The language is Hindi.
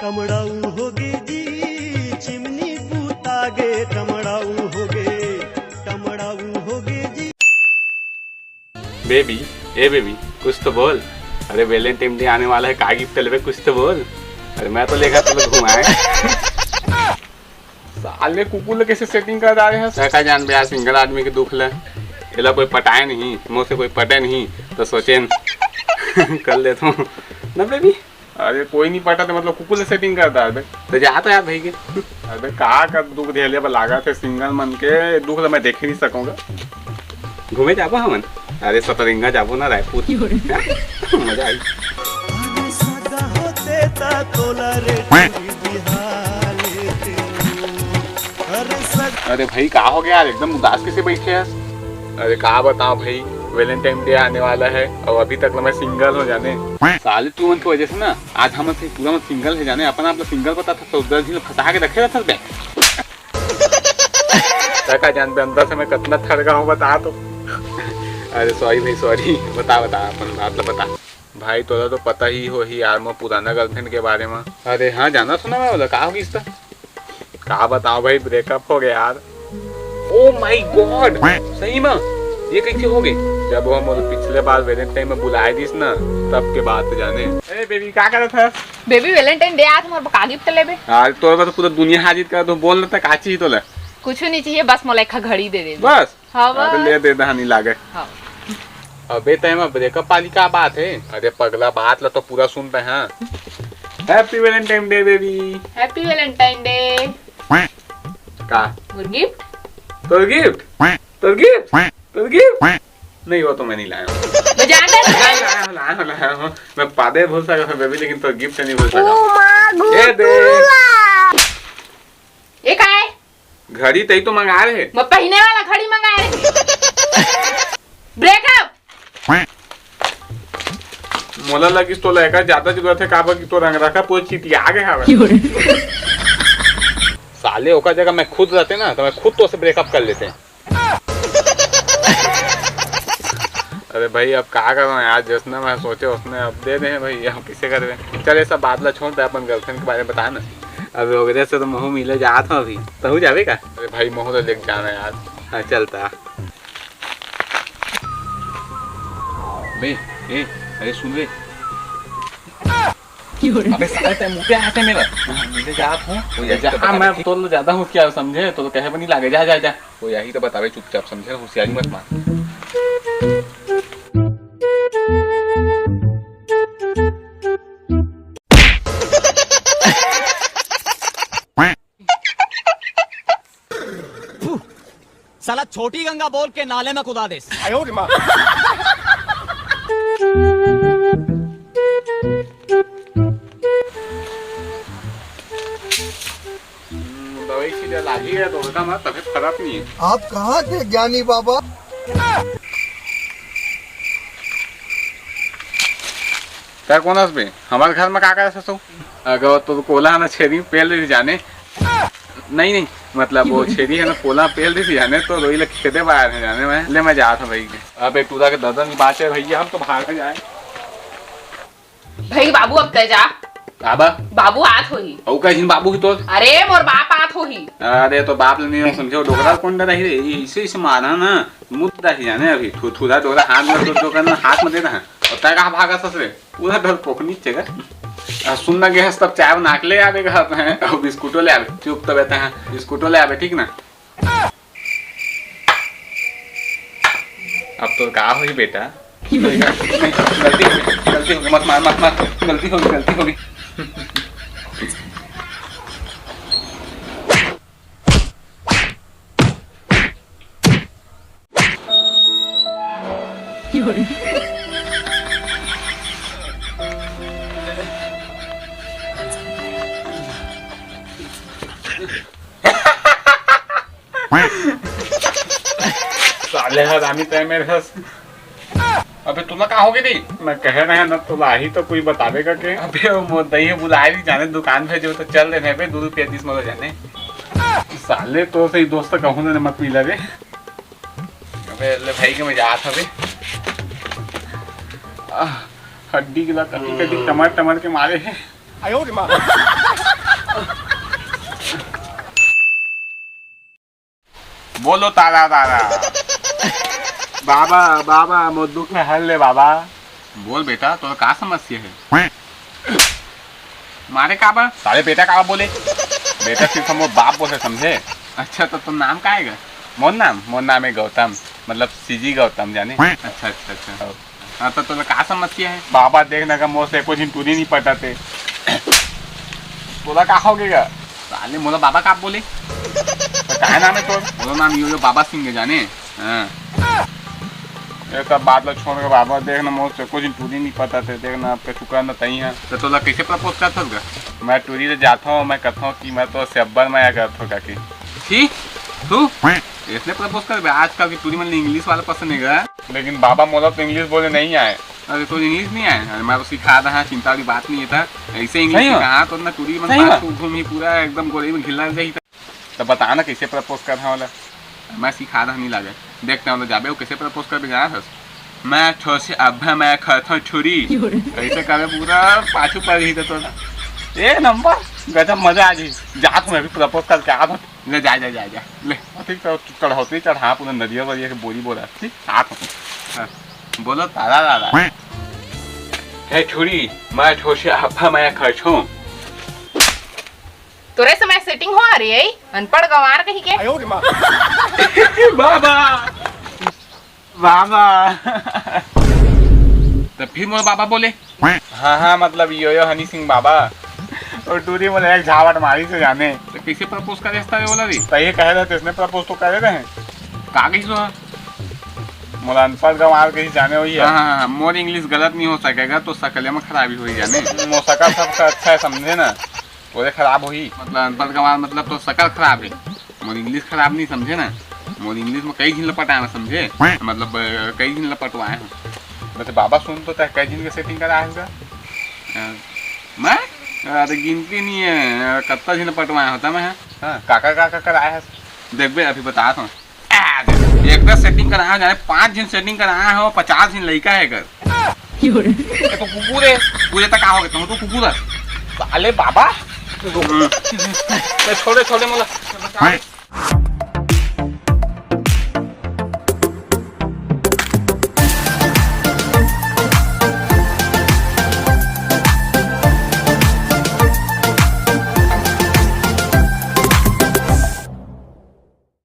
टमड़ाऊ होगे जी चिमनी पूतागे टमड़ाऊ होगे जी। बेबी ए बेबी कुछ तो बोल। अरे वैलेंटाइन डे आने वाला है, का गिफ्ट लेवे कुछ तो बोल। अरे मैं तो लेकर चलो घुमाए। साले कुकुल कैसे सेटिंग कर रहे हैं? का जान बे, सिंगल आदमी के दुख ले एला कोई पटाए नहीं, मुझसे कोई पटे नहीं तो सोचे कर लेता हूँ ना बेबी। अरे कोई नहीं पटा तो मतलब कुकुल सेटिंग कर रहा है तो जा तो यार भाई के। अबे का कर दुख झेले पर लागा थे सिंगल मन के दुख तो मैं देख ही नहीं सकूंगा। घूमे जाबो हमन। अरे सतरिंगा जाबो ना रायपुर। मजा आई। अरे भाई का हो गया यार, एकदम उदास कैसे बैठे हैं? अरे का बताऊं भाई, वैलेंटाइन डे आने वाला है और अभी तक मैं सिंगल हो जाने। साले तू मन की वजह से ना आज हम पूरा मन सिंगल है जाने। अपन आप सिंगल पता था तो 10 दिन फंसा के रखे रहता था। का जान पे अंदर से मैं कितना थक गया हूँ बता तो। अरे सॉरी भाई सॉरी। बता अपन बात बता। भाई तोरा तो पता ही हो ही यार मैं पुराना गर्लफ्रेंड के बारे में। अरे हाँ जाना सुना मैं बोला का होगी इसका। का बताओ भाई, ब्रेकअप हो गया यार। ओ माय गॉड, सही में ये कैसे हो गई? जब हम पिछले बार वैलेंटाइन में बुलाए दिस ना तब के बात जाने। ए बेबी क्या कर रहा था? बेबी वैलेंटाइन डे आज मोर का गिफ्ट लेबे। यार तोरा तो पूरा दुनिया हाजिर कर तो बोल रहा था का चाहिए तोला? कुछ नहीं चाहिए, बस मोला एक घड़ी दे दे बस। हाँ बस ले दे दहानी लागे। हाँ। अबे तय में ब्रेकअप वाली का बात है? अरे पगला बात ला तो पूरा सुन पे। हाँ happy Valentine day baby. Happy Valentine day. का और गिफ्ट? तोर गिफ्ट? तोर गिफ्ट? तोर गिफ्ट? नहीं वो तो मैं नहीं लाया हूँ। लाया हूँ। मैं पादे भूल सका था बेबी, लेकिन तोर गिफ्ट नहीं भूल सका। ये दे। ये का है? घड़ी तई तो मंगा रहे। मैं पहने वाला घड़ी मंगा रहे। ब्रेकअप। मोला लगी तो लगा ज्यादा जरूरत है काबा की तो रंग रखा पूरी चीटी आ गए हवे। साले ओका जगह मैं खुद रहते ना तो मैं खुद तो से ब्रेकअप कर लेते हैं। अरे भाई अब क्या कर रहा हूँ यार, जिसने मैं सोचे उसने अब दे दे भाई, हम किसे कर रहे। चल ये सब बादला छोड़ दे, अपन गर्लफ्रेंड के बारे में बता ना। अबे वगैरह से तो महू मिले जात हूँ अभी तो हो जावे का। अरे भाई महू तो लेके जाना यार। हाँ चलता बे। ए अरे सुन रे। अबे साले ते मुंह पे आते मेरा मिले जात हूँ। हाँ मैं तो ज्यादा हूँ क्या समझे तो कहे भी नहीं लागे। जा जा जा वो यही तो बतावे चुपचाप, समझे? होशियारी मत मार। साला छोटी गंगा बोल के नाले में कुदा दे। दवाई सीधे लागी है तो हमारा तबीयत खराब नहीं है। आप कहाँ थे ज्ञानी बाबा? क्या कौन पे हमारे घर में का कर सो? अगर तो कोला ना छेरी पेल रही जाने। नहीं मतलब वो छेरी है ना कोला पेल रही जाने तो रोई लग खेदे बाहर है जाने में ले मैं जा था भाई के। अबे टूदा के दादा की बात है भैया, हम तो भाग जाए। भाई बाबू अब तय जा। बाबा बाबू आत होही। औ कहीं बाबू की तो। अरे मोर बाप आत होही। अरे तो बाप ले नहीं समझो डोगरा कौन रही रे इसे मारा ना मुद्दा ही जाने। अभी थूदा डोगरा हाथ में तो करना हाथ में दे रहा और तय कहाँ भागा ससरे पूरा डर पोखनी चेगा। सुनना गया तब चाय बना के ले आवे घर हैं और बिस्कुटो ले आवे। चुप तो बैठे हैं बिस्कुटो ले आवे ठीक ना। अब तो का हुई बेटा? गलती हो मत मार गलती होगी। साले हरामी तय मेरे हंस। अबे तुला का हो गई थी? मैं कह रहे हैं ना तुला ही तो कोई बतावेगा के। अबे वो दही बुलाए भी जाने दुकान पे जो तो चल देने पे 2 रुपया 30 मत जाने। साले तो सही दोस्त कहूँ ना मत मिला रे। अबे ले भाई के मैं जात हवे। हड्डी गिला कटी कटी टमर के मारे है। बोलो तारा तारा। बाबा बाबा मोर दुख में हल ले बाबा। बोल बेटा तो का समस्या है? मारे काबा सारे बेटा काबा बोले। बेटा सिर्फ हम बाप बोले समझे। अच्छा तो तुम नाम का है? मोर नाम है गौतम, मतलब सीजी गौतम जाने। अच्छा अच्छा अच्छा। हाँ तो तुम्हें का समस्या है? बाबा देखने का मोर से कुछ दिन टूरी नहीं पटाते। बोला का हो गया? साले मोला बाबा का बोले। तो क्या नाम है तो? बोलो नाम यो बाबा सिंह है जाने। हाँ ये सब बात लो छोड़ के बाबा देखना मोर से कुछ दिन टूरी नहीं पटाते। देखना आपका शुक्र तई है। तो तोला कैसे प्रपोज करता होगा? मैं टूरी से जाता हूँ, मैं कहता हूँ कि मैं तो सेब्बर में करता हूँ काकी। ठीक तू इसने प्रपोज कर। आजकल की टूरी मतलब इंग्लिश वाला पसंद नहीं गया। लेकिन बाबा मोला तो इंग्लिश बोले नहीं आए। अरे तो इंग्लिश नहीं आए? अरे मैं तो सिखा रहा, चिंता वाली बात नहीं है। ऐसे इंग्लिश कहा तो ना टूरी मतलब घूम ही पूरा एकदम गोरे में खिला जाए। तो बता ना कैसे प्रपोज कर रहा वाला। मैं सिखा रहा नहीं लगे। देखते हैं जाबे वो कैसे प्रपोज कर जा रहा। मैं ठो से अभ्या मैं खाता छुरी ऐसे करे पूरा पाछू पर ही तो ए नंबर गजब मजा आ जी। जा तू मैं भी प्रपोज करके आ था। ले जा जा जा जा ले ठीक तो चढ़ाते चढ़ा पूरा नदिया वदिया के बोली बोला। ठीक आ बोलो तारा दादा है छुरी मैं ठो से अभ्या मैं खर्चूं। तोरे से मैं सेटिंग हो आ रही है अनपढ़ गंवार कहीं के। बाबा बाबा तो फिर मोर बाबा बोले। हाँ हाँ मतलब यो हनी सिंह बाबा और टूरी बोले एक झावट मारी से जाने। तो कैसे प्रपोज करे बोला दी? तो ये कह रहे थे इसने प्रपोज तो करे रहे कागज तो मोर अनपढ़ गंवार कहीं जाने हुई है। हाँ मोर इंग्लिश गलत नहीं हो सकेगा तो सकले में खराबी हुई जाने। मोर शकल सबका अच्छा है समझे ना, वो खराब हुई मतलब अनपढ़ गंवार मतलब तो शकल खराब है। मोर इंग्लिश खराब नहीं समझे ना। मोर इंग्लिश में कई दिन लपटाए हैं समझे, मतलब कई दिन लपटवाए हैं। वैसे बाबा सुन तो कई दिन का सेटिंग करा है मैं? अरे गिनती नहीं है कत्ता दिन लपटवाया होता मैं। हाँ काका काका कराया है देख बे अभी बता हूँ। एक दस सेटिंग कराया जाने 5 दिन सेटिंग कराया हो 50 दिन लड़का है कर। तो कुकुर है पूरे तक आओगे तुम तो कुकुर है साले बाबा। छोड़े छोड़े मोला